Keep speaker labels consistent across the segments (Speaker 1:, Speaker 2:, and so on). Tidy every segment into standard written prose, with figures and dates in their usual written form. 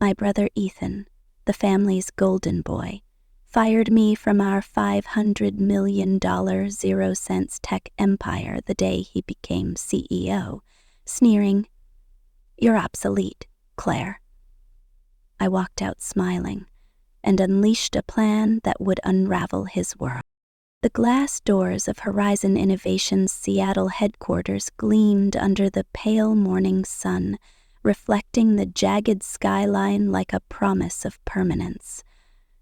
Speaker 1: My brother Ethan, the family's golden boy, fired me from our $500 million 0-cents tech empire the day he became CEO, sneering, "You're obsolete, Claire." I walked out smiling and unleashed a plan that would unravel his world. The glass doors of Horizon Innovations' Seattle headquarters gleamed under the pale morning sun, reflecting the jagged skyline like a promise of permanence.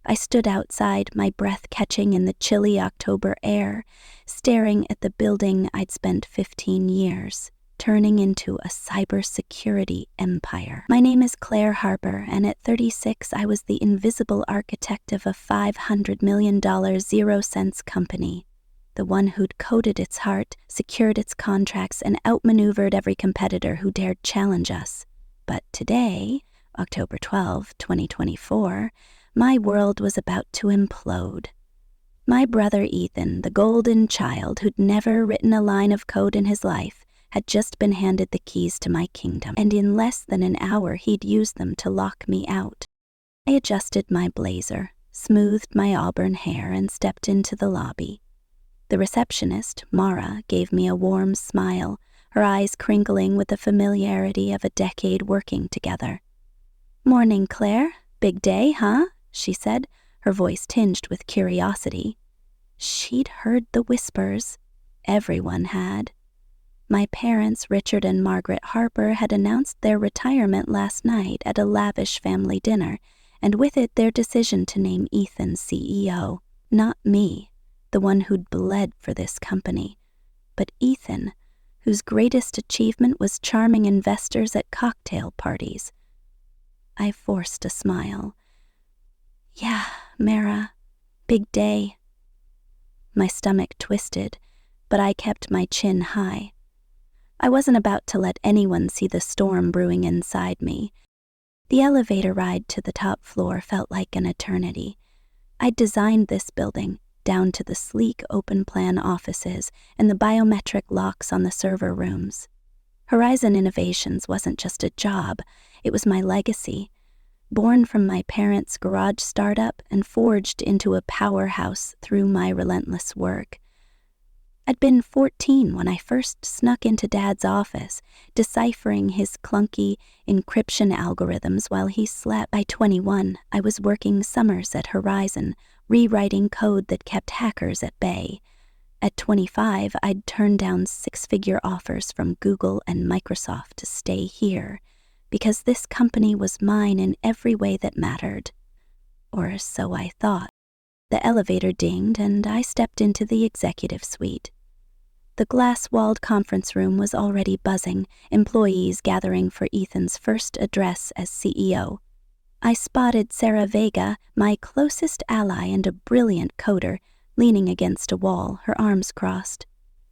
Speaker 1: I stood outside, my breath catching in the chilly October air, staring at the building I'd spent 15 years, turning into a cybersecurity empire. My name is Claire Harper, and at 36, I was the invisible architect of a $500 million 0-cents company, the one who'd coded its heart, secured its contracts, and outmaneuvered every competitor who dared challenge us. But today, October 12, 2024, my world was about to implode. My brother Ethan, the golden child who'd never written a line of code in his life, had just been handed the keys to my kingdom, and in less than an hour he'd used them to lock me out. I adjusted my blazer, smoothed my auburn hair, and stepped into the lobby. The receptionist, Mara, gave me a warm smile, her eyes crinkling with the familiarity of a decade working together. "Morning, Claire. Big day, huh?" she said, her voice tinged with curiosity. She'd heard the whispers. Everyone had. My parents, Richard and Margaret Harper, had announced their retirement last night at a lavish family dinner, and with it their decision to name Ethan CEO. Not me, the one who'd bled for this company, but Ethan, whose greatest achievement was charming investors at cocktail parties. I forced a smile. "Yeah, Mara, big day." My stomach twisted, but I kept my chin high. I wasn't about to let anyone see the storm brewing inside me. The elevator ride to the top floor felt like an eternity. I'd designed this building, down to the sleek open-plan offices and the biometric locks on the server rooms. Horizon Innovations wasn't just a job, it was my legacy, born from my parents' garage startup and forged into a powerhouse through my relentless work. I'd been 14 when I first snuck into Dad's office, deciphering his clunky encryption algorithms while he slept. By 21, I was working summers at Horizon, rewriting code that kept hackers at bay. At 25, I'd turned down six-figure offers from Google and Microsoft to stay here, because this company was mine in every way that mattered. Or so I thought. The elevator dinged, and I stepped into the executive suite. The glass-walled conference room was already buzzing, employees gathering for Ethan's first address as CEO. I spotted Sarah Vega, my closest ally and a brilliant coder, leaning against a wall, her arms crossed.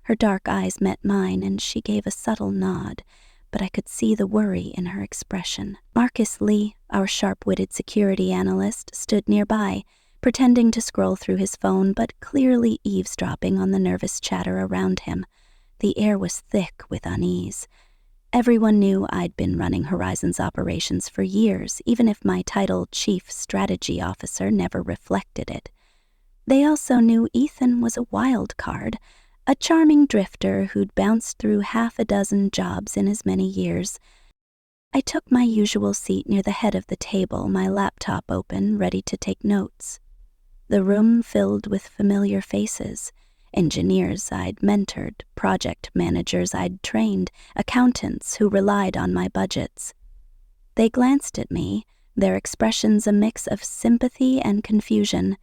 Speaker 1: Her dark eyes met mine, and she gave a subtle nod, but I could see the worry in her expression. Marcus Lee, our sharp-witted security analyst, stood nearby, pretending to scroll through his phone, but clearly eavesdropping on the nervous chatter around him. The air was thick with unease. Everyone knew I'd been running Horizon's operations for years, even if my title Chief Strategy Officer never reflected it. They also knew Ethan was a wild card, a charming drifter who'd bounced through half a dozen jobs in as many years. I took my usual seat near the head of the table, my laptop open, ready to take notes. The room filled with familiar faces, engineers I'd mentored, project managers I'd trained, accountants who relied on my budgets. They glanced at me, their expressions a mix of sympathy and confusion.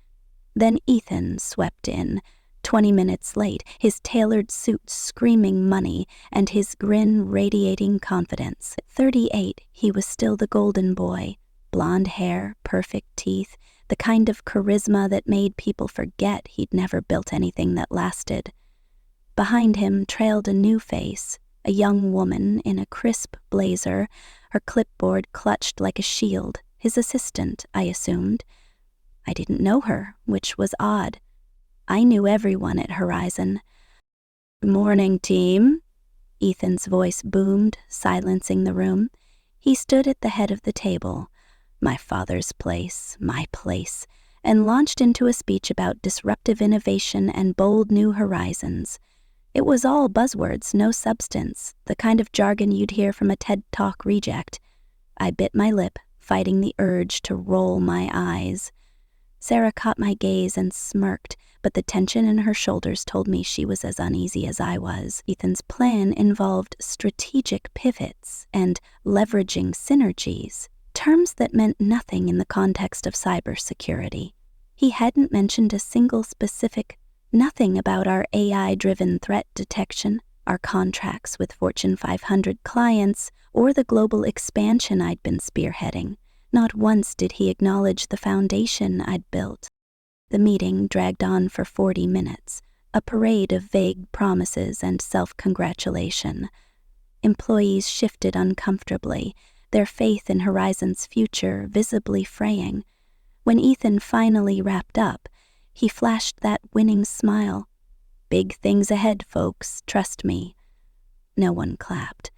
Speaker 1: Then Ethan swept in, 20 minutes late, his tailored suit screaming money and his grin radiating confidence. At 38, he was still the golden boy, blonde hair, perfect teeth, the kind of charisma that made people forget he'd never built anything that lasted. Behind him trailed a new face, a young woman in a crisp blazer, her clipboard clutched like a shield, his assistant, I assumed. I didn't know her, which was odd. I knew everyone at Horizon. "Good morning, team," Ethan's voice boomed, silencing the room. He stood at the head of the table. my father's place, my place, and launched into a speech about disruptive innovation and bold new horizons. It was all buzzwords, no substance, the kind of jargon you'd hear from a TED Talk reject. I bit my lip, fighting the urge to roll my eyes. Sarah caught my gaze and smirked, but the tension in her shoulders told me she was as uneasy as I was. Ethan's plan involved strategic pivots and leveraging synergies, terms that meant nothing in the context of cybersecurity. He hadn't mentioned a single specific, nothing about our AI-driven threat detection, our contracts with Fortune 500 clients, or the global expansion I'd been spearheading. Not once did he acknowledge the foundation I'd built. The meeting dragged on for 40 minutes, a parade of vague promises and self-congratulation. Employees shifted uncomfortably, their faith in Horizon's future visibly fraying. When Ethan finally wrapped up, he flashed that winning smile. "Big things ahead, folks, trust me." No one clapped.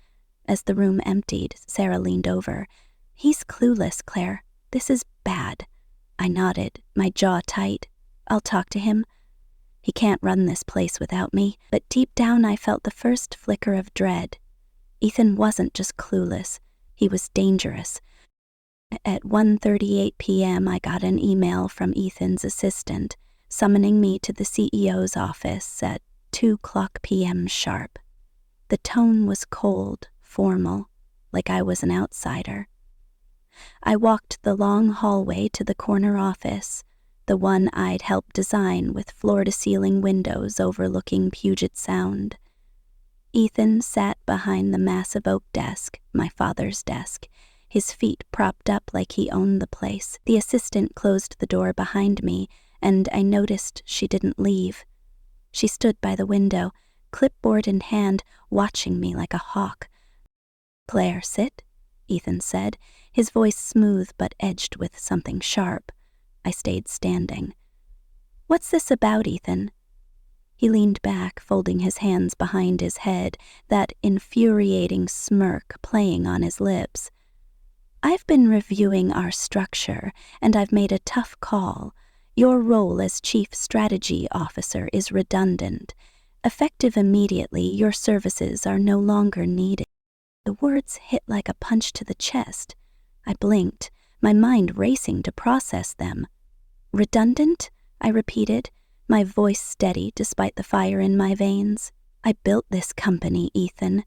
Speaker 1: As the room emptied, Sarah leaned over. "He's clueless, Claire. This is bad." I nodded, my jaw tight. "I'll talk to him." He can't run this place without me, but deep down I felt the first flicker of dread. Ethan wasn't just clueless, he was dangerous. At 1:38 p.m. I got an email from Ethan's assistant, summoning me to the CEO's office at 2:00 p.m. sharp. The tone was cold, formal, like I was an outsider. I walked the long hallway to the corner office, the one I'd helped design with floor-to-ceiling windows overlooking Puget Sound. Ethan sat behind the massive oak desk, my father's desk, his feet propped up like he owned the place. The assistant closed the door behind me, and I noticed she didn't leave. She stood by the window, clipboard in hand, watching me like a hawk. "Claire, sit," Ethan said, his voice smooth but edged with something sharp. I stayed standing. "What's this about, Ethan?" He leaned back, folding his hands behind his head, that infuriating smirk playing on his lips. "I've been reviewing our structure, and I've made a tough call. Your role as Chief Strategy Officer is redundant. Effective immediately, your services are no longer needed." The words hit like a punch to the chest. I blinked, my mind racing to process them. "Redundant?" I repeated, my voice steady despite the fire in my veins. "I built this company, Ethan.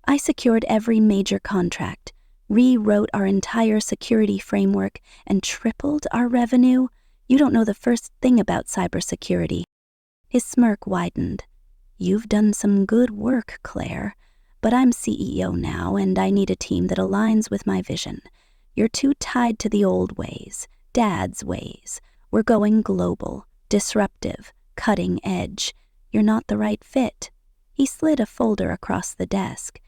Speaker 1: I secured every major contract, rewrote our entire security framework, and tripled our revenue. You don't know the first thing about cybersecurity." His smirk widened. "You've done some good work, Claire, but I'm CEO now, and I need a team that aligns with my vision. You're too tied to the old ways, Dad's ways. We're going global, disruptive, cutting edge. You're not the right fit." He slid a folder across the desk.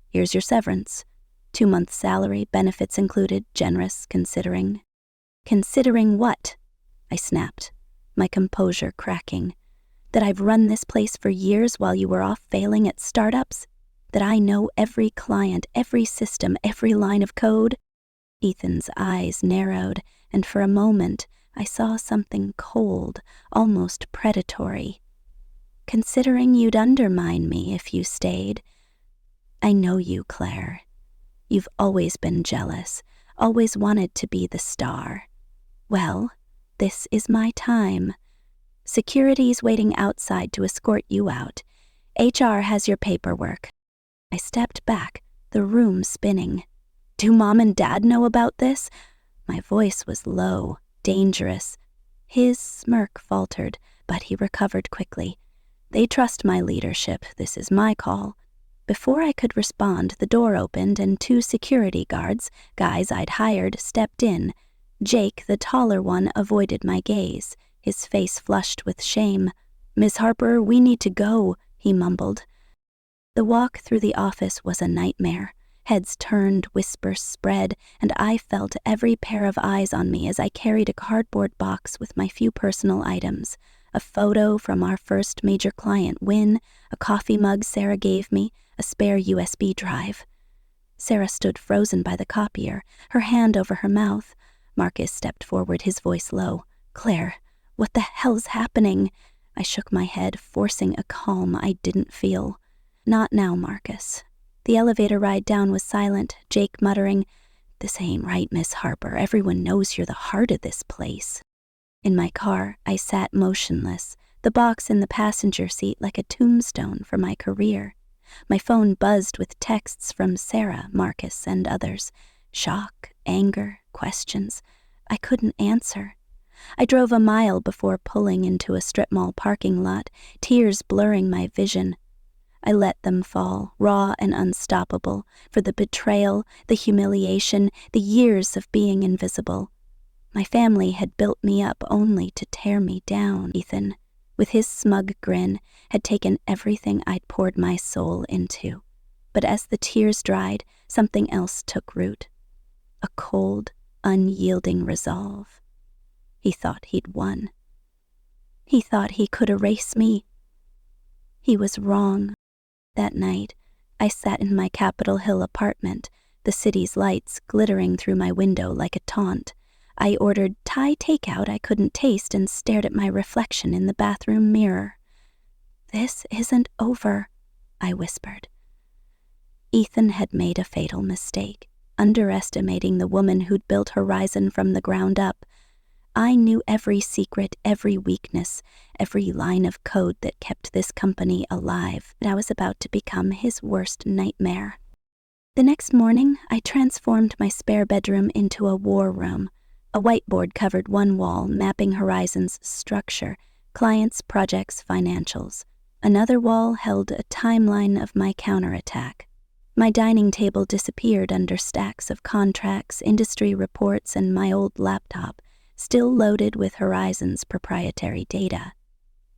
Speaker 1: "Here's your severance. 2 months' salary, benefits included, generous, considering." "Considering what?" I snapped, my composure cracking. "That I've run this place for years while you were off failing at startups? That I know every client, every system, every line of code?" Ethan's eyes narrowed, and for a moment I saw something cold, almost predatory. "Considering you'd undermine me if you stayed." "I know you, Claire. You've always been jealous, always wanted to be the star. Well, this is my time. Security's waiting outside to escort you out. HR has your paperwork." I stepped back, the room spinning. "Do Mom and Dad know about this?" My voice was low, dangerous. His smirk faltered, but he recovered quickly. "They trust my leadership. This is my call." Before I could respond, the door opened and 2 security guards, guys I'd hired, stepped in. Jake, the taller one, avoided my gaze, his face flushed with shame. "Miss Harper, we need to go," he mumbled. The walk through the office was a nightmare. Heads turned, whispers spread, and I felt every pair of eyes on me as I carried a cardboard box with my few personal items. A photo from our first major client win, a coffee mug Sarah gave me, a spare USB drive. Sarah stood frozen by the copier, her hand over her mouth. Marcus stepped forward, his voice low. "Claire, what the hell's happening?" I shook my head, forcing a calm I didn't feel. "Not now, Marcus." The elevator ride down was silent, Jake muttering, "This ain't right, Miss Harper. Everyone knows you're the heart of this place." In my car, I sat motionless, the box in the passenger seat like a tombstone for my career. My phone buzzed with texts from Sarah, Marcus, and others. Shock, anger, questions. I couldn't answer. I drove a mile before pulling into a strip mall parking lot, tears blurring my vision. I let them fall, raw and unstoppable, for the betrayal, the humiliation, the years of being invisible. My family had built me up only to tear me down. Ethan, with his smug grin, had taken everything I'd poured my soul into. But as the tears dried, something else took root. A cold, unyielding resolve. He thought he'd won. He thought he could erase me. He was wrong. That night, I sat in my Capitol Hill apartment, the city's lights glittering through my window like a taunt. I ordered Thai takeout I couldn't taste and stared at my reflection in the bathroom mirror. "This isn't over," I whispered. Ethan had made a fatal mistake, underestimating the woman who'd built Horizon from the ground up. I knew every secret, every weakness, every line of code that kept this company alive, and I was about to become his worst nightmare. The next morning, I transformed my spare bedroom into a war room. A whiteboard covered one wall, mapping Horizon's structure, clients, projects, financials. Another wall held a timeline of my counterattack. My dining table disappeared under stacks of contracts, industry reports, and my old laptop, still loaded with Horizon's proprietary data.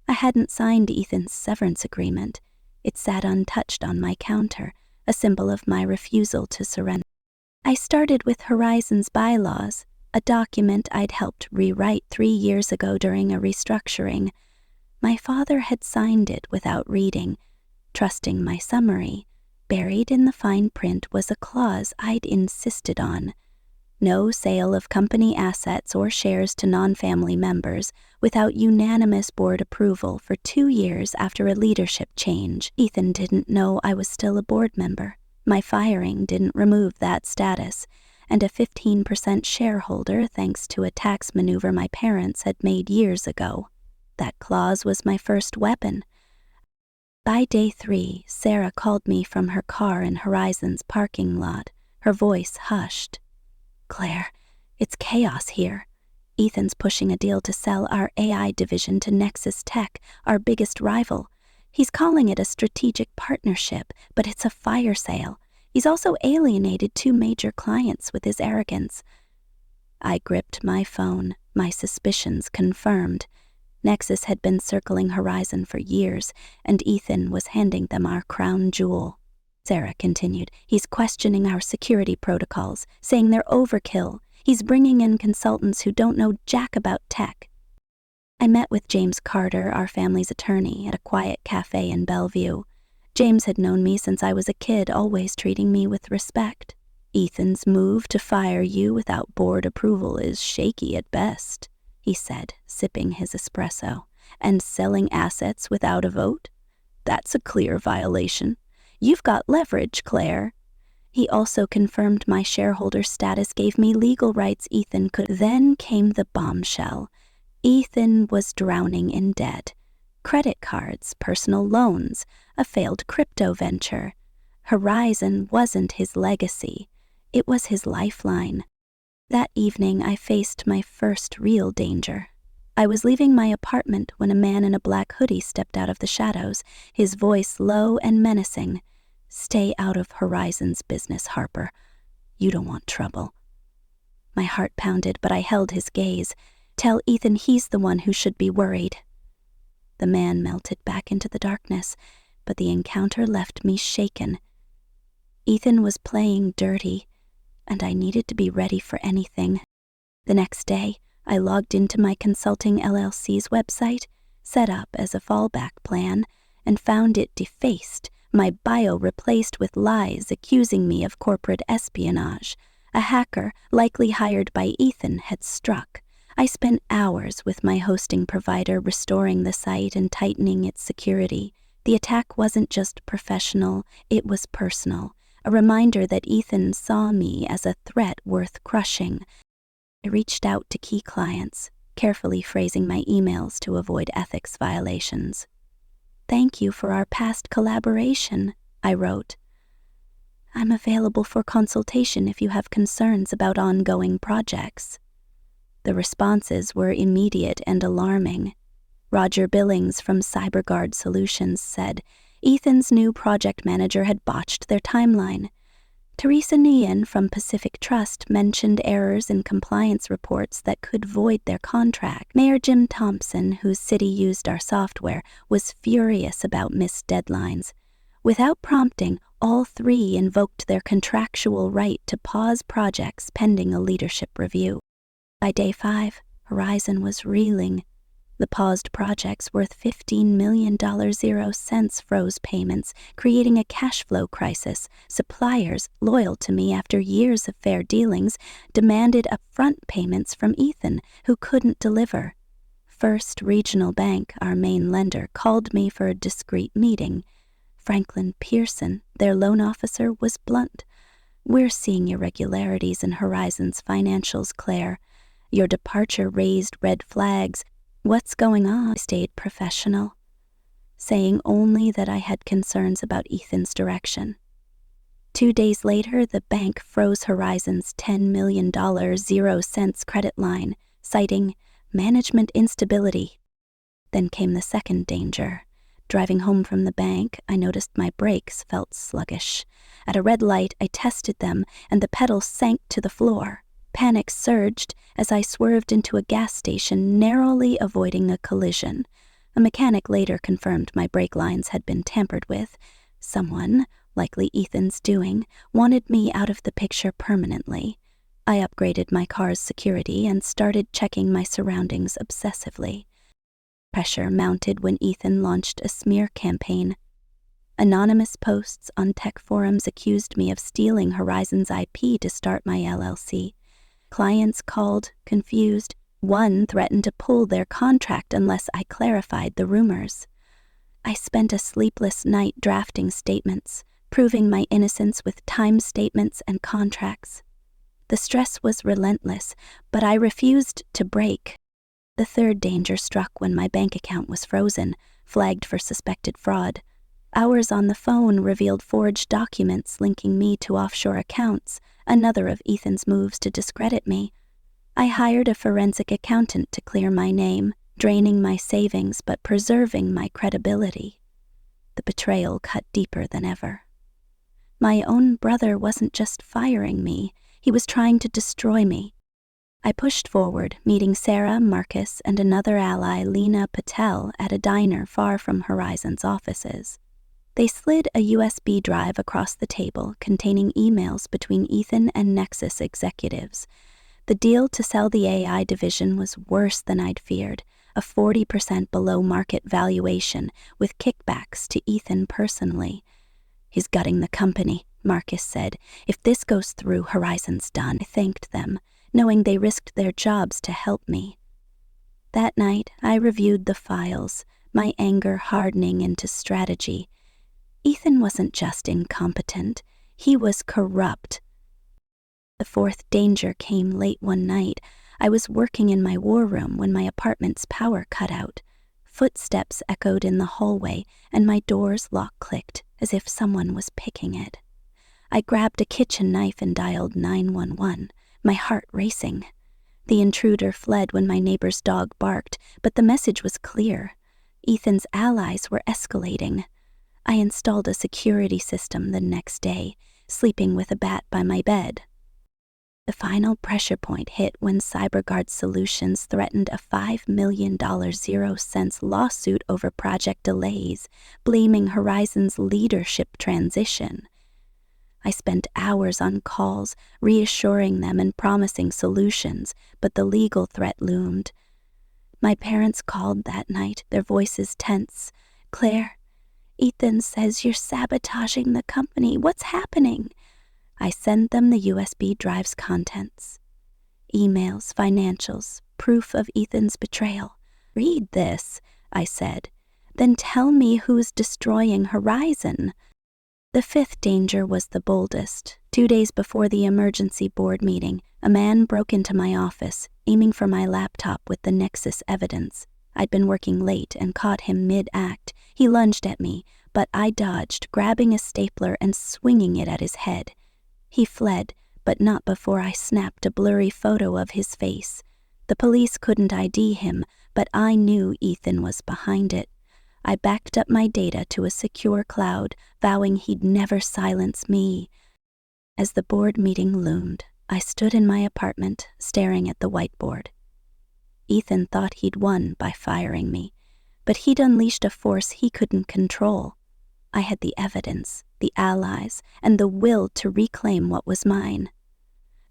Speaker 1: I hadn't signed Ethan's severance agreement. It sat untouched on my counter, a symbol of my refusal to surrender. I started with Horizon's bylaws, a document I'd helped rewrite 3 years ago during a restructuring. My father had signed it without reading, trusting my summary. Buried in the fine print was a clause I'd insisted on. No sale of company assets or shares to non-family members without unanimous board approval for 2 years after a leadership change. Ethan didn't know I was still a board member. My firing didn't remove that status, and a 15% shareholder thanks to a tax maneuver my parents had made years ago. That clause was my first weapon. By day 3, Sarah called me from her car in Horizon's parking lot, her voice hushed. "Claire, it's chaos here. Ethan's pushing a deal to sell our AI division to Nexus Tech, our biggest rival. He's calling it a strategic partnership, but it's a fire sale. He's also alienated 2 major clients with his arrogance." I gripped my phone, my suspicions confirmed. Nexus had been circling Horizon for years, and Ethan was handing them our crown jewel. Sarah continued, "He's questioning our security protocols, saying they're overkill. He's bringing in consultants who don't know jack about tech." I met with James Carter, our family's attorney, at a quiet cafe in Bellevue. James had known me since I was a kid, always treating me with respect. "Ethan's move to fire you without board approval is shaky at best," he said, sipping his espresso. "And selling assets without a vote? That's a clear violation. You've got leverage, Claire." He also confirmed my shareholder status gave me legal rights Ethan could. Then came the bombshell. Ethan was drowning in debt. Credit cards, personal loans, a failed crypto venture. Horizon wasn't his legacy. It was his lifeline. That evening, I faced my first real danger. I was leaving my apartment when a man in a black hoodie stepped out of the shadows, his voice low and menacing. "Stay out of Horizon's business, Harper. You don't want trouble." My heart pounded, but I held his gaze. "Tell Ethan he's the one who should be worried." The man melted back into the darkness, but the encounter left me shaken. Ethan was playing dirty, and I needed to be ready for anything. The next day, I logged into my consulting LLC's website, set up as a fallback plan, and found it defaced, my bio replaced with lies accusing me of corporate espionage. A hacker, likely hired by Ethan, had struck. I spent hours with my hosting provider restoring the site and tightening its security. The attack wasn't just professional, it was personal, a reminder that Ethan saw me as a threat worth crushing. I reached out to key clients, carefully phrasing my emails to avoid ethics violations. "Thank you for our past collaboration," I wrote. "I'm available for consultation if you have concerns about ongoing projects." The responses were immediate and alarming. Roger Billings from CyberGuard Solutions said Ethan's new project manager had botched their timeline. Teresa Nian from Pacific Trust mentioned errors in compliance reports that could void their contract. Mayor Jim Thompson, whose city used our software, was furious about missed deadlines. Without prompting, all three invoked their contractual right to pause projects pending a leadership review. By day 5, Horizon was reeling. The paused projects worth $15 million 0 cents froze payments, creating a cash flow crisis. Suppliers, loyal to me after years of fair dealings, demanded upfront payments from Ethan, who couldn't deliver. First Regional Bank, our main lender, called me for a discreet meeting. Franklin Pearson, their loan officer, was blunt. "We're seeing irregularities in Horizon's financials, Claire. Your departure raised red flags. What's going on?" I stayed professional, saying only that I had concerns about Ethan's direction. 2 days later, the bank froze Horizon's $10 million 0 cents credit line, citing management instability. Then came the second danger. Driving home from the bank, I noticed my brakes felt sluggish. At a red light, I tested them, and the pedal sank to the floor. Panic surged as I swerved into a gas station, narrowly avoiding a collision. A mechanic later confirmed my brake lines had been tampered with. Someone, likely Ethan's doing, wanted me out of the picture permanently. I upgraded my car's security and started checking my surroundings obsessively. Pressure mounted when Ethan launched a smear campaign. Anonymous posts on tech forums accused me of stealing Horizon's IP to start my LLC. Clients called, confused. One threatened to pull their contract unless I clarified the rumors. I spent a sleepless night drafting statements, proving my innocence with time statements and contracts. The stress was relentless, but I refused to break. The third danger struck when my bank account was frozen, flagged for suspected fraud. Hours on the phone revealed forged documents linking me to offshore accounts, another of Ethan's moves to discredit me. I hired a forensic accountant to clear my name, draining my savings but preserving my credibility. The betrayal cut deeper than ever. My own brother wasn't just firing me, he was trying to destroy me. I pushed forward, meeting Sarah, Marcus, and another ally, Lena Patel, at a diner far from Horizon's offices. They slid a USB drive across the table containing emails between Ethan and Nexus executives. The deal to sell the AI division was worse than I'd feared, a 40% below market valuation with kickbacks to Ethan personally. "He's gutting the company," Marcus said. "If this goes through, Horizon's done." I thanked them, knowing they risked their jobs to help me. That night, I reviewed the files, my anger hardening into strategy. Ethan wasn't just incompetent, he was corrupt. The fourth danger came late one night. I was working in my war room when my apartment's power cut out. Footsteps echoed in the hallway, and my door's lock clicked, as if someone was picking it. I grabbed a kitchen knife and dialed 911, my heart racing. The intruder fled when my neighbor's dog barked, but the message was clear. Ethan's allies were escalating. I installed a security system the next day, sleeping with a bat by my bed. The final pressure point hit when CyberGuard Solutions threatened a $5 million 0 cents lawsuit over project delays, blaming Horizon's leadership transition. I spent hours on calls, reassuring them and promising solutions, but the legal threat loomed. My parents called that night, their voices tense. "Claire, Ethan says you're sabotaging the company. What's happening?" I sent them the USB drive's contents. Emails, financials, proof of Ethan's betrayal. "Read this," I said. "Then tell me who's destroying Horizon." The fifth danger was the boldest. 2 days before the emergency board meeting, a man broke into my office, aiming for my laptop with the Nexus evidence. I'd been working late and caught him mid-act. He lunged at me, but I dodged, grabbing a stapler and swinging it at his head. He fled, but not before I snapped a blurry photo of his face. The police couldn't ID him, but I knew Ethan was behind it. I backed up my data to a secure cloud, vowing he'd never silence me. As the board meeting loomed, I stood in my apartment, staring at the whiteboard. Ethan thought he'd won by firing me, but he'd unleashed a force he couldn't control. I had the evidence, the allies, and the will to reclaim what was mine.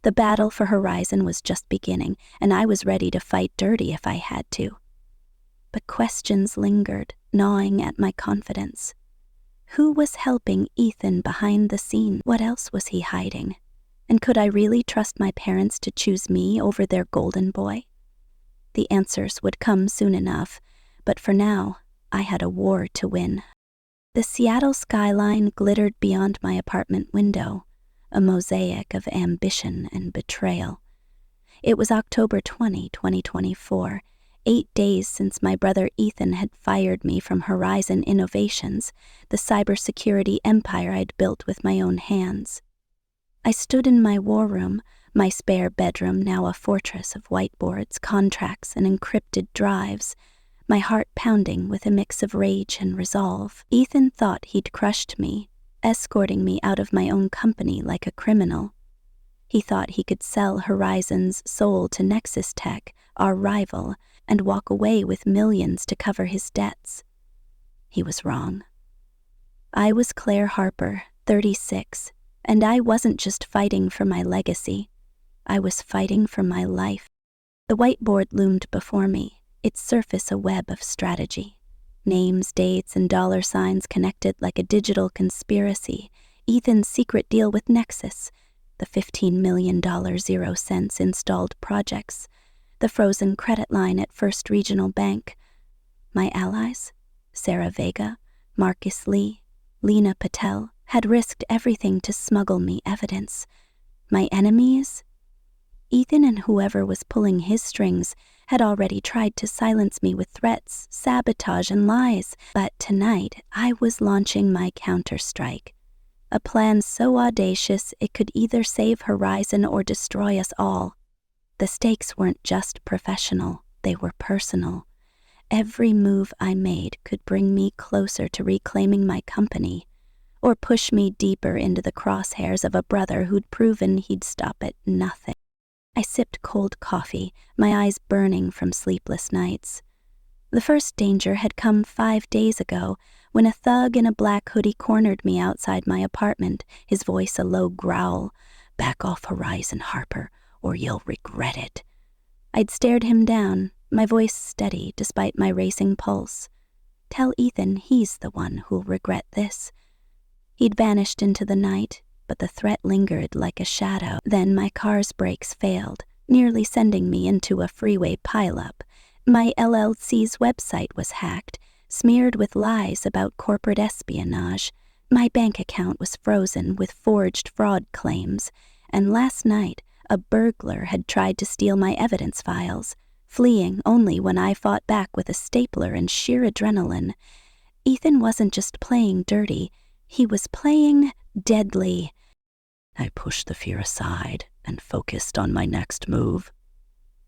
Speaker 1: The battle for Horizon was just beginning, and I was ready to fight dirty if I had to. But questions lingered, gnawing at my confidence. Who was helping Ethan behind the scenes? What else was he hiding? And could I really trust my parents to choose me over their golden boy? The answers would come soon enough, but for now, I had a war to win. The Seattle skyline glittered beyond my apartment window, a mosaic of ambition and betrayal. It was October 20, 2024, 8 days since my brother Ethan had fired me from Horizon Innovations, the cybersecurity empire I'd built with my own hands. I stood in my war room, my spare bedroom now a fortress of whiteboards, contracts, and encrypted drives, my heart pounding with a mix of rage and resolve. Ethan thought he'd crushed me, escorting me out of my own company like a criminal. He thought he could sell Horizon's soul to Nexus Tech, our rival, and walk away with millions to cover his debts. He was wrong. I was Claire Harper, 36, and I wasn't just fighting for my legacy. I was fighting for my life. The whiteboard loomed before me, its surface a web of strategy. Names, dates, and dollar signs connected like a digital conspiracy. Ethan's secret deal with Nexus, the $15 million 0 cents installed projects, the frozen credit line at First Regional Bank. My allies, Sarah Vega, Marcus Lee, Lena Patel, had risked everything to smuggle me evidence. My enemies? Ethan and whoever was pulling his strings had already tried to silence me with threats, sabotage, and lies, but tonight I was launching my counterstrike. A plan so audacious it could either save Horizon or destroy us all. The stakes weren't just professional, they were personal. Every move I made could bring me closer to reclaiming my company, or push me deeper into the crosshairs of a brother who'd proven he'd stop at nothing. I sipped cold coffee, my eyes burning from sleepless nights. The first danger had come 5 days ago, when a thug in a black hoodie cornered me outside my apartment, his voice a low growl. "Back off Horizon, Harper, or you'll regret it." I'd stared him down, my voice steady despite my racing pulse. Tell Ethan he's the one who'll regret this. He'd vanished into the night, but the threat lingered like a shadow. Then my car's brakes failed, nearly sending me into a freeway pileup. My LLC's website was hacked, smeared with lies about corporate espionage. My bank account was frozen with forged fraud claims, and last night a burglar had tried to steal my evidence files, fleeing only when I fought back with a stapler and sheer adrenaline. Ethan wasn't just playing dirty, he was playing deadly. I pushed the fear aside and focused on my next move.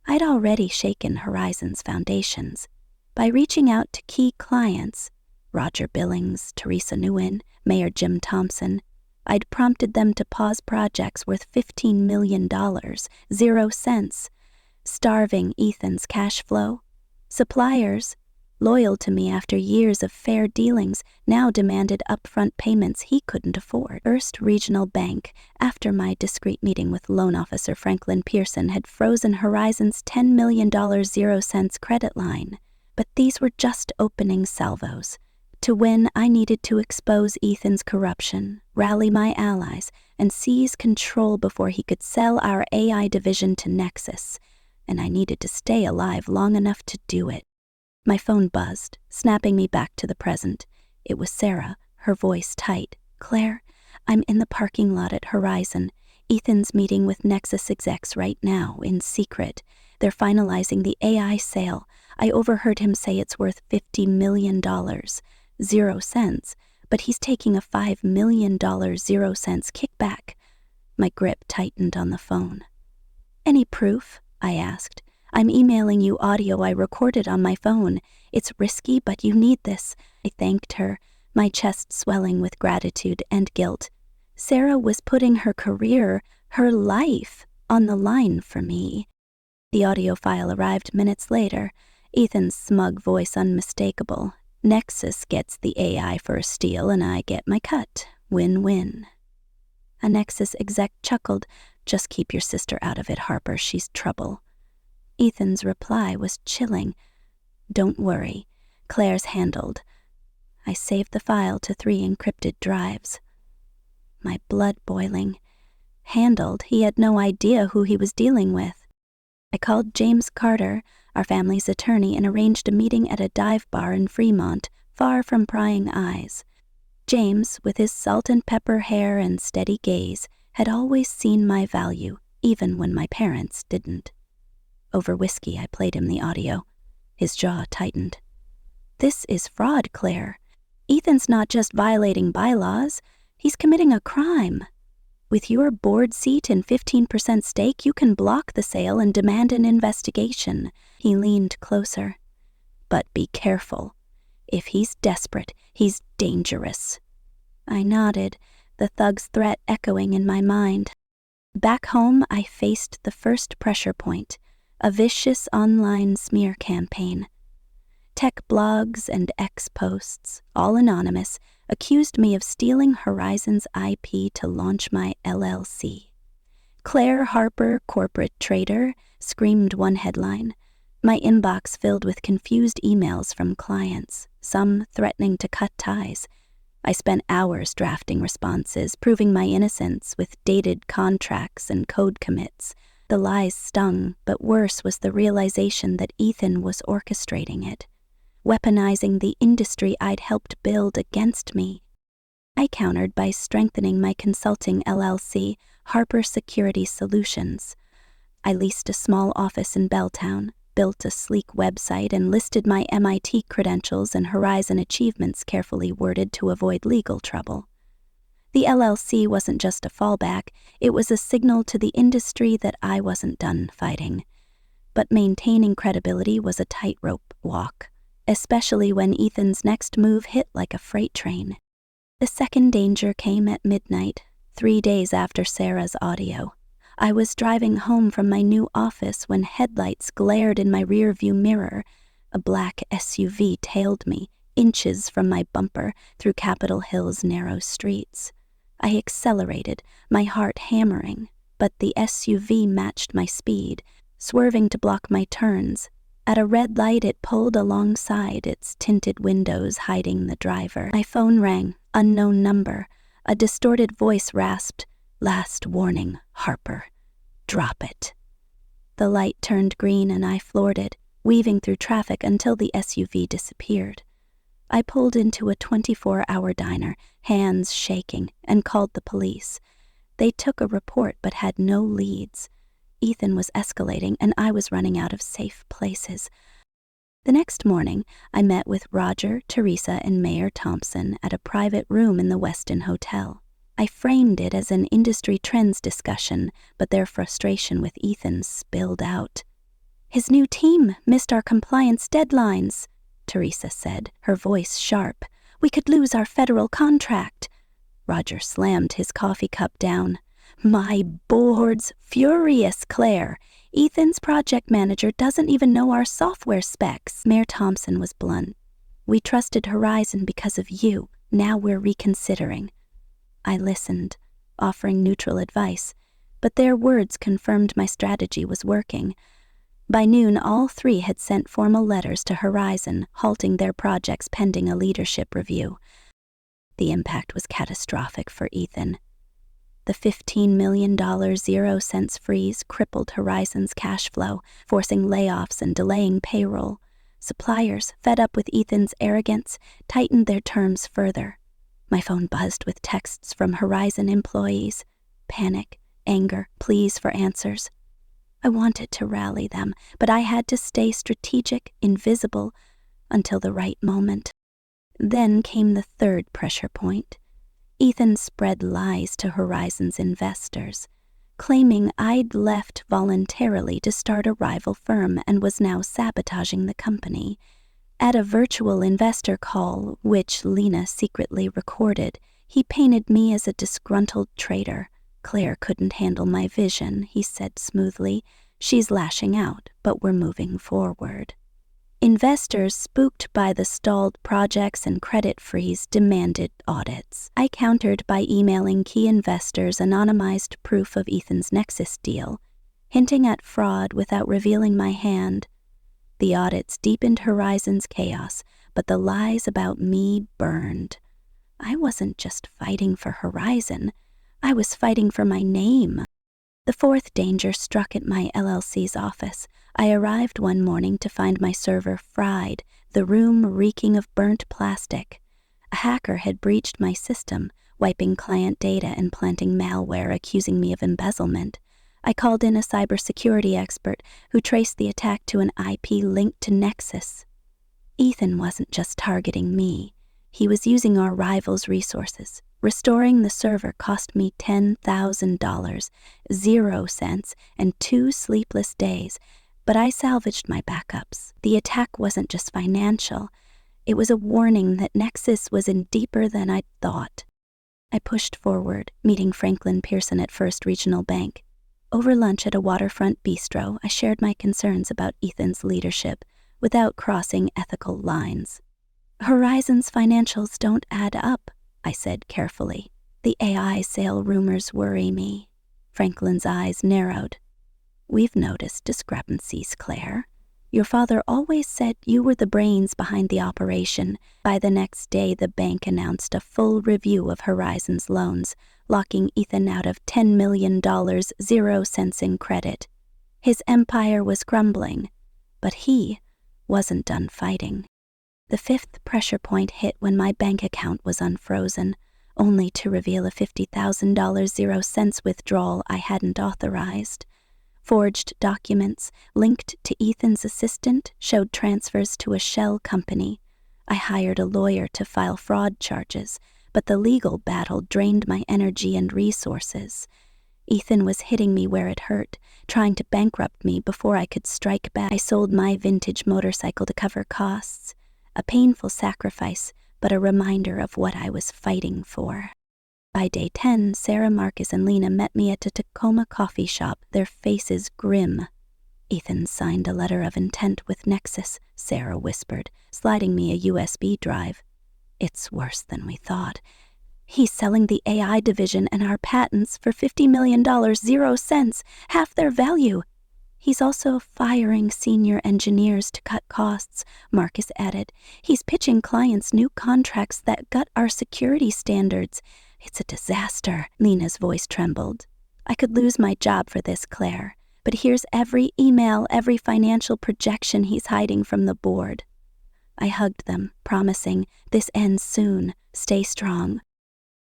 Speaker 1: I'd already shaken Horizon's foundations by reaching out to key clients, Roger Billings, Teresa Nguyen, Mayor Jim Thompson. I'd prompted them to pause projects worth $15 million, 0 cents, starving Ethan's cash flow. Suppliers, loyal to me after years of fair dealings, now demanded upfront payments he couldn't afford. First Regional Bank, after my discreet meeting with loan officer Franklin Pearson, had frozen Horizon's $10 million 0 cents credit line. But these were just opening salvos. To win, I needed to expose Ethan's corruption, rally my allies, and seize control before he could sell our AI division to Nexus, and I needed to stay alive long enough to do it. My phone buzzed, snapping me back to the present. It was Sarah, her voice tight. "Claire, I'm in the parking lot at Horizon. Ethan's meeting with Nexus execs right now, in secret. They're finalizing the AI sale. I overheard him say it's worth $50 million. 0 cents. But he's taking a $5 million 0 cents kickback." My grip tightened on the phone. "Any proof?" I asked. "I'm emailing you audio I recorded on my phone. It's risky, but you need this." I thanked her, my chest swelling with gratitude and guilt. Sarah was putting her career, her life, on the line for me. The audio file arrived minutes later, Ethan's smug voice unmistakable. "Nexus gets the AI for a steal and I get my cut. Win-win." A Nexus exec chuckled. "Just keep your sister out of it, Harper. She's trouble." Ethan's reply was chilling. "Don't worry. Claire's handled." I saved the file to 3 encrypted drives. My blood boiling. Handled? He had no idea who he was dealing with. I called James Carter, our family's attorney, and arranged a meeting at a dive bar in Fremont, far from prying eyes. James, with his salt and pepper hair and steady gaze, had always seen my value, even when my parents didn't. Over whiskey, I played him the audio. His jaw tightened. "This is fraud, Claire. Ethan's not just violating bylaws, he's committing a crime. With your board seat and 15% stake, you can block the sale and demand an investigation." He leaned closer. "But be careful. If he's desperate, he's dangerous." I nodded, the thug's threat echoing in my mind. Back home, I faced the first pressure point, a vicious online smear campaign. Tech blogs and X posts, all anonymous, accused me of stealing Horizon's IP to launch my LLC. "Claire Harper, corporate traitor," screamed one headline. My inbox filled with confused emails from clients, some threatening to cut ties. I spent hours drafting responses, proving my innocence with dated contracts and code commits. The lies stung, but worse was the realization that Ethan was orchestrating it, weaponizing the industry I'd helped build against me. I countered by strengthening my consulting LLC, Harper Security Solutions. I leased a small office in Belltown, built a sleek website, and listed my MIT credentials and Horizon achievements carefully worded to avoid legal trouble. The LLC wasn't just a fallback, it was a signal to the industry that I wasn't done fighting. But maintaining credibility was a tightrope walk, especially when Ethan's next move hit like a freight train. The second danger came at midnight, 3 days after Sarah's audio. I was driving home from my new office when headlights glared in my rearview mirror. A black SUV tailed me, inches from my bumper, through Capitol Hill's narrow streets. I accelerated, my heart hammering, but the SUV matched my speed, swerving to block my turns. At a red light, it pulled alongside, its tinted windows hiding the driver. My phone rang, unknown number. A distorted voice rasped, "Last warning, Harper. Drop it." The light turned green and I floored it, weaving through traffic until the SUV disappeared. I pulled into a 24-hour diner, hands shaking, and called the police. They took a report but had no leads. Ethan was escalating and I was running out of safe places. The next morning, I met with Roger, Teresa, and Mayor Thompson at a private room in the Westin Hotel. I framed it as an industry trends discussion, but their frustration with Ethan spilled out. "His new team missed our compliance deadlines," Teresa said, her voice sharp. "We could lose our federal contract." Roger slammed his coffee cup down. "My board's furious, Claire. Ethan's project manager doesn't even know our software specs." Mayor Thompson was blunt. "We trusted Horizon because of you. Now we're reconsidering." I listened, offering neutral advice, but their words confirmed my strategy was working. By noon, all 3 had sent formal letters to Horizon, halting their projects pending a leadership review. The impact was catastrophic for Ethan. The $15 million 0-cents freeze crippled Horizon's cash flow, forcing layoffs and delaying payroll. Suppliers, fed up with Ethan's arrogance, tightened their terms further. My phone buzzed with texts from Horizon employees. Panic, anger, pleas for answers. I wanted to rally them, but I had to stay strategic, invisible, until the right moment. Then came the third pressure point. Ethan spread lies to Horizon's investors, claiming I'd left voluntarily to start a rival firm and was now sabotaging the company. At a virtual investor call, which Lena secretly recorded, he painted me as a disgruntled traitor. Claire couldn't handle my vision, he said smoothly. She's lashing out, but we're moving forward. Investors, spooked by the stalled projects and credit freeze, demanded audits. I countered by emailing key investors anonymized proof of Ethan's Nexus deal, hinting at fraud without revealing my hand. The audits deepened Horizon's chaos, but the lies about me burned. I wasn't just fighting for Horizon, I was fighting for my name. The fourth danger struck at my LLC's office. I arrived one morning to find my server fried, the room reeking of burnt plastic. A hacker had breached my system, wiping client data and planting malware accusing me of embezzlement. I called in a cybersecurity expert who traced the attack to an IP linked to Nexus. Ethan wasn't just targeting me. He was using our rivals' resources. Restoring the server cost me $10,000, 0 cents, and 2 sleepless days, but I salvaged my backups. The attack wasn't just financial. It was a warning that Nexus was in deeper than I'd thought. I pushed forward, meeting Franklin Pearson at First Regional Bank. Over lunch at a waterfront bistro, I shared my concerns about Ethan's leadership without crossing ethical lines. Horizon's financials don't add up, I said carefully. The AI sale rumors worry me. Franklin's eyes narrowed. We've noticed discrepancies, Claire. Your father always said you were the brains behind the operation. By the next day, the bank announced a full review of Horizon's loans, locking Ethan out of $10 million, 0 cents in credit. His empire was crumbling, but he wasn't done fighting. The fifth pressure point hit when my bank account was unfrozen, only to reveal a $50,000 0 cents withdrawal I hadn't authorized. Forged documents linked to Ethan's assistant showed transfers to a shell company. I hired a lawyer to file fraud charges, but the legal battle drained my energy and resources. Ethan was hitting me where it hurt, trying to bankrupt me before I could strike back. I sold my vintage motorcycle to cover costs. A painful sacrifice, but a reminder of what I was fighting for. By day 10, Sarah, Marcus, and Lena met me at a Tacoma coffee shop, their faces grim. Ethan signed a letter of intent with Nexus, Sarah whispered, sliding me a USB drive. It's worse than we thought. He's selling the AI division and our patents for $50 million, 0 cents, half their value. He's also firing senior engineers to cut costs, Marcus added. He's pitching clients new contracts that gut our security standards. It's a disaster, Lena's voice trembled. I could lose my job for this, Claire, but here's every email, every financial projection he's hiding from the board. I hugged them, promising, this ends soon, stay strong.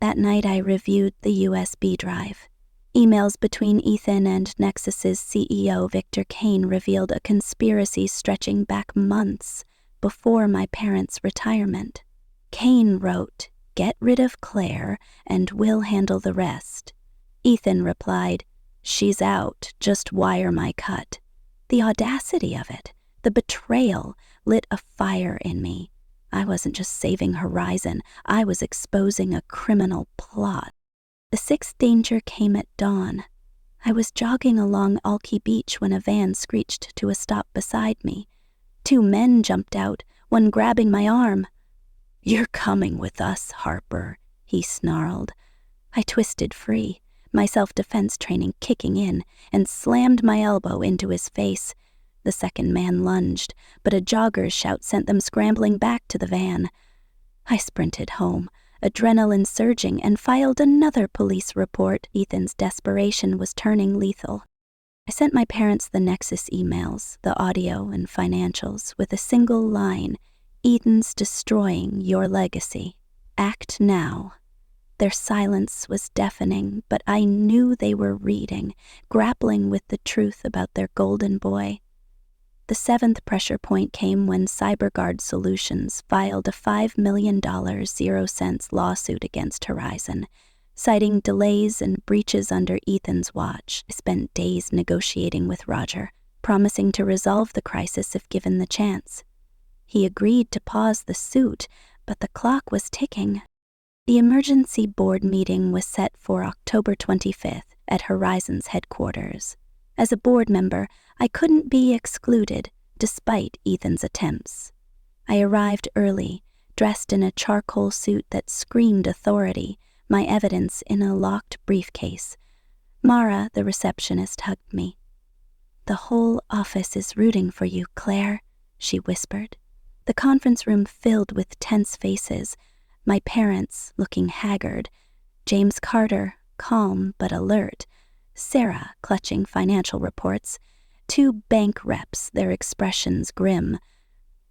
Speaker 1: That night I reviewed the USB drive. Emails between Ethan and Nexus's CEO, Victor Kane, revealed a conspiracy stretching back months before my parents' retirement. Kane wrote, "Get rid of Claire and we'll handle the rest." Ethan replied, "She's out, just wire my cut." The audacity of it, the betrayal, lit a fire in me. I wasn't just saving Horizon, I was exposing a criminal plot. The sixth danger came at dawn. I was jogging along Alki Beach when a van screeched to a stop beside me. 2 men jumped out, one grabbing my arm. "You're coming with us, Harper," he snarled. I twisted free, my self-defense training kicking in, and slammed my elbow into his face. The second man lunged, but a jogger's shout sent them scrambling back to the van. I sprinted home, adrenaline surging, and filed another police report. Ethan's desperation was turning lethal. I sent my parents the Nexus emails, the audio and financials, with a single line: "Ethan's destroying your legacy. Act now." Their silence was deafening, but I knew they were reading, grappling with the truth about their golden boy. The seventh pressure point came when CyberGuard Solutions filed a $5 million 0-cents lawsuit against Horizon, citing delays and breaches under Ethan's watch. I spent days negotiating with Roger, promising to resolve the crisis if given the chance. He agreed to pause the suit, but the clock was ticking. The emergency board meeting was set for October 25th at Horizon's headquarters. As a board member, I couldn't be excluded, despite Ethan's attempts. I arrived early, dressed in a charcoal suit that screamed authority, my evidence in a locked briefcase. Mara, the receptionist, hugged me. "The whole office is rooting for you, Claire," she whispered. The conference room filled with tense faces, my parents looking haggard, James Carter calm but alert, Sarah clutching financial reports, 2 bank reps, their expressions grim.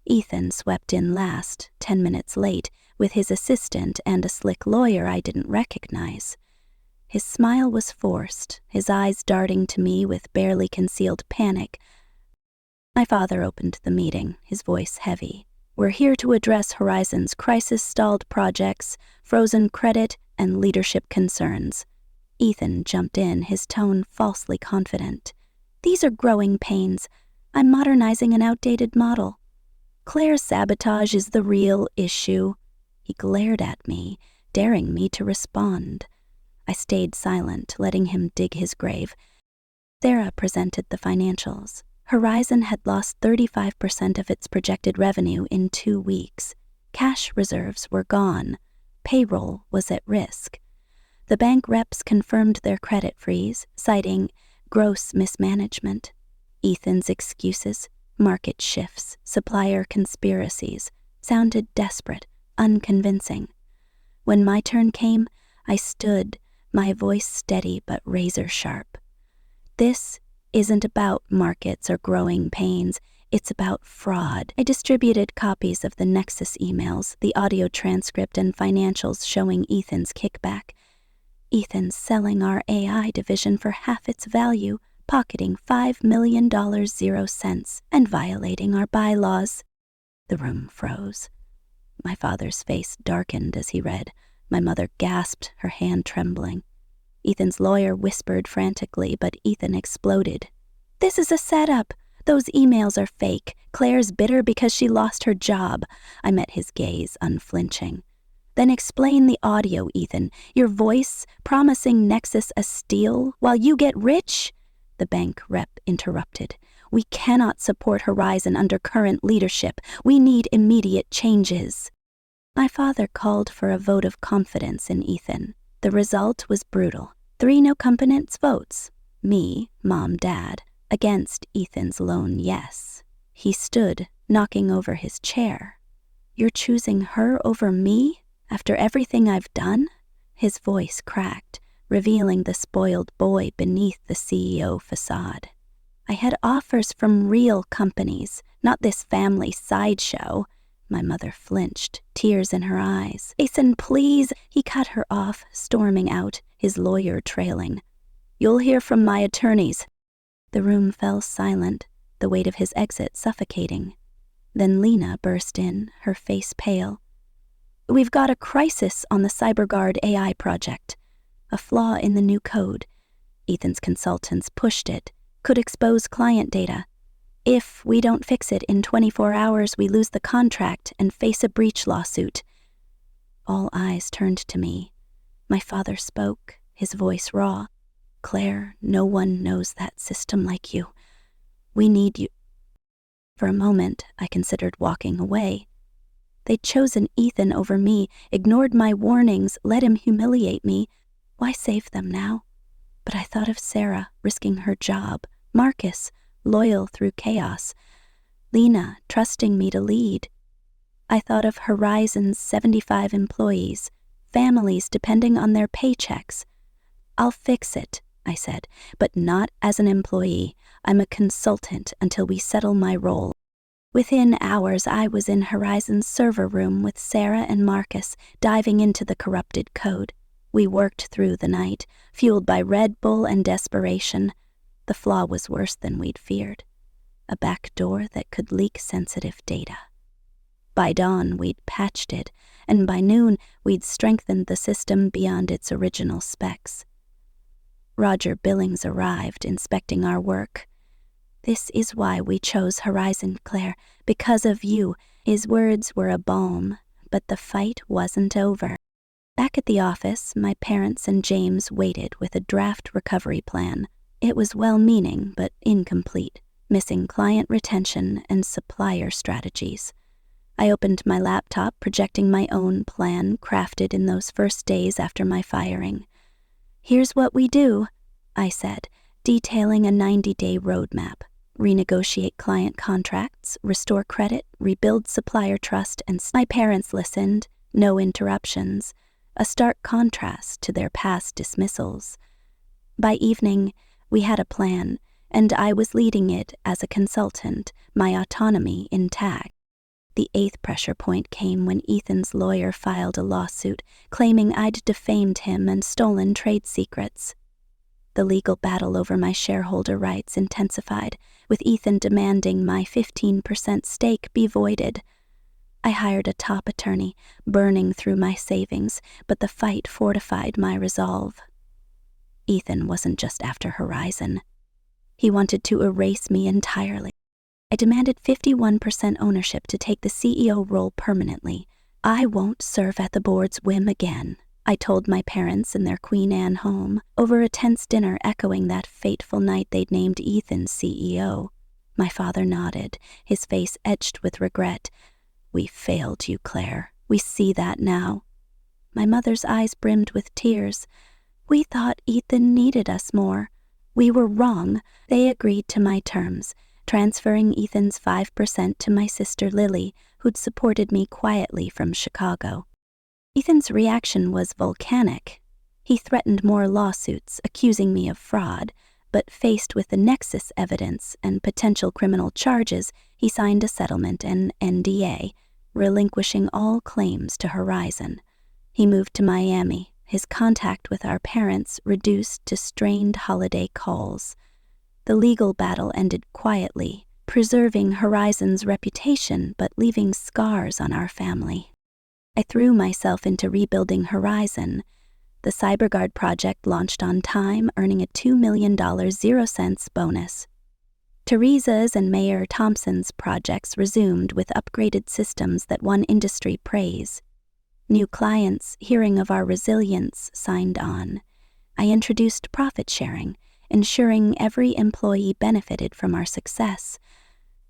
Speaker 1: Ethan swept in last, 10 minutes late, with his assistant and a slick lawyer I didn't recognize. His smile was forced, his eyes darting to me with barely concealed panic. My father opened the meeting, his voice heavy. "We're here to address Horizon's crisis-stalled projects, frozen credit, and leadership concerns." Ethan jumped in, his tone falsely confident. "These are growing pains. I'm modernizing an outdated model. Claire's sabotage is the real issue." He glared at me, daring me to respond. I stayed silent, letting him dig his grave. Sarah presented the financials. Horizon had lost 35% of its projected revenue in 2 weeks. Cash reserves were gone. Payroll was at risk. The bank reps confirmed their credit freeze, citing gross mismanagement. Ethan's excuses, market shifts, supplier conspiracies, sounded desperate, unconvincing. When my turn came, I stood, my voice steady but razor-sharp. "This isn't about markets or growing pains. It's about fraud." I distributed copies of the Nexus emails, the audio transcript, and financials showing Ethan's kickback. Ethan's selling our AI division for half its value, pocketing $5 million 0 cents, and violating our bylaws. The room froze. My father's face darkened as he read. My mother gasped, her hand trembling. Ethan's lawyer whispered frantically, but Ethan exploded. "This is a setup. Those emails are fake. Claire's bitter because she lost her job." I met his gaze, unflinching. "Then explain the audio, Ethan. Your voice promising Nexus a steal while you get rich?" The bank rep interrupted. "We cannot support Horizon under current leadership. We need immediate changes." My father called for a vote of confidence in Ethan. The result was brutal. 3 no-confidence votes. Me, Mom, Dad, against Ethan's lone yes. He stood, knocking over his chair. "You're choosing her over me? After everything I've done?" His voice cracked, revealing the spoiled boy beneath the CEO facade. "I had offers from real companies, not this family sideshow." My mother flinched, tears in her eyes. "Ethan, please!" He cut her off, storming out, his lawyer trailing. "You'll hear from my attorneys." The room fell silent, the weight of his exit suffocating. Then Lena burst in, her face pale. "We've got a crisis on the CyberGuard AI project. A flaw in the new code. Ethan's consultants pushed it. Could expose client data. If we don't fix it in 24 hours, we lose the contract and face a breach lawsuit." All eyes turned to me. My father spoke, his voice raw. "Claire, no one knows that system like you. We need you." For a moment, I considered walking away. They'd chosen Ethan over me, ignored my warnings, let him humiliate me. Why save them now? But I thought of Sarah risking her job, Marcus, loyal through chaos, Lena trusting me to lead. I thought of Horizon's 75 employees, families depending on their paychecks. "I'll fix it," I said, "but not as an employee. I'm a consultant until we settle my role." Within hours, I was in Horizon's server room with Sarah and Marcus, diving into the corrupted code. We worked through the night, fueled by Red Bull and desperation. The flaw was worse than we'd feared. A back door that could leak sensitive data. By dawn, we'd patched it, and by noon, we'd strengthened the system beyond its original specs. Roger Billings arrived, inspecting our work. "This is why we chose Horizon, Claire, because of you." His words were a balm, but the fight wasn't over. Back at the office, my parents and James waited with a draft recovery plan. It was well-meaning, but incomplete, missing client retention and supplier strategies. I opened my laptop, projecting my own plan crafted in those first days after my firing. "Here's what we do," I said, detailing a 90-day roadmap. Renegotiate client contracts, restore credit, rebuild supplier trust, and my parents listened, no interruptions, a stark contrast to their past dismissals. By evening, we had a plan, and I was leading it as a consultant, my autonomy intact. The eighth pressure point came when Ethan's lawyer filed a lawsuit claiming I'd defamed him and stolen trade secrets. The legal battle over my shareholder rights intensified, with Ethan demanding my 15% stake be voided. I hired a top attorney, burning through my savings, but the fight fortified my resolve. Ethan wasn't just after Horizon. He wanted to erase me entirely. I demanded 51% ownership to take the CEO role permanently. "I won't serve at the board's whim again," I told my parents in their Queen Anne home, over a tense dinner echoing that fateful night they'd named Ethan CEO. My father nodded, his face etched with regret. "We failed you, Claire. We see that now." My mother's eyes brimmed with tears. "We thought Ethan needed us more. We were wrong." They agreed to my terms, transferring Ethan's 5% to my sister Lily, who'd supported me quietly from Chicago. Ethan's reaction was volcanic. He threatened more lawsuits, accusing me of fraud, but faced with the nexus evidence and potential criminal charges, he signed a settlement and NDA, relinquishing all claims to Horizon. He moved to Miami, his contact with our parents reduced to strained holiday calls. The legal battle ended quietly, preserving Horizon's reputation but leaving scars on our family. I threw myself into rebuilding Horizon. The CyberGuard project launched on time, earning a $2 million 0 cents bonus. Teresa's and Mayor Thompson's projects resumed with upgraded systems that won industry praise. New clients, hearing of our resilience, signed on. I introduced profit sharing, ensuring every employee benefited from our success.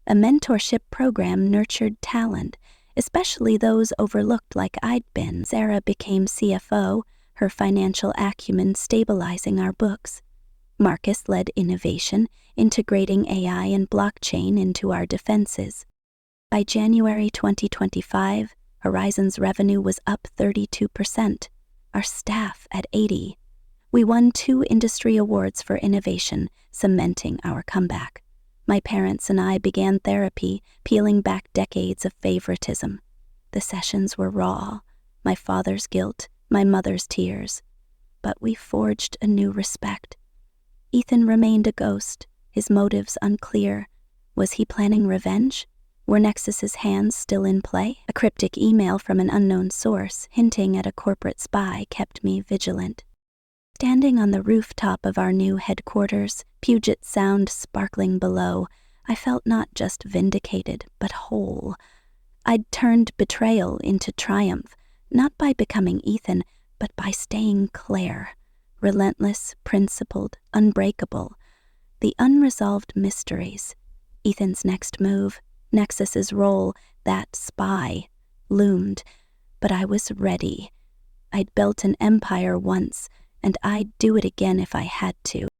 Speaker 1: A mentorship program nurtured talent, especially those overlooked like I'd been. Sarah became CFO, her financial acumen stabilizing our books. Marcus led innovation, integrating AI and blockchain into our defenses. By January 2025, Horizon's revenue was up 32%, our staff at 80%. We won 2 industry awards for innovation, cementing our comeback. My parents and I began therapy, peeling back decades of favoritism. The sessions were raw, my father's guilt, my mother's tears. But we forged a new respect. Ethan remained a ghost, his motives unclear. Was he planning revenge? Were Nexus's hands still in play? A cryptic email from an unknown source, hinting at a corporate spy, kept me vigilant. Standing on the rooftop of our new headquarters, Puget Sound sparkling below, I felt not just vindicated, but whole. I'd turned betrayal into triumph, not by becoming Ethan, but by staying Claire. Relentless, principled, unbreakable. The unresolved mysteries. Ethan's next move, Nexus's role, that spy, loomed. But I was ready. I'd built an empire once, and I'd do it again if I had to.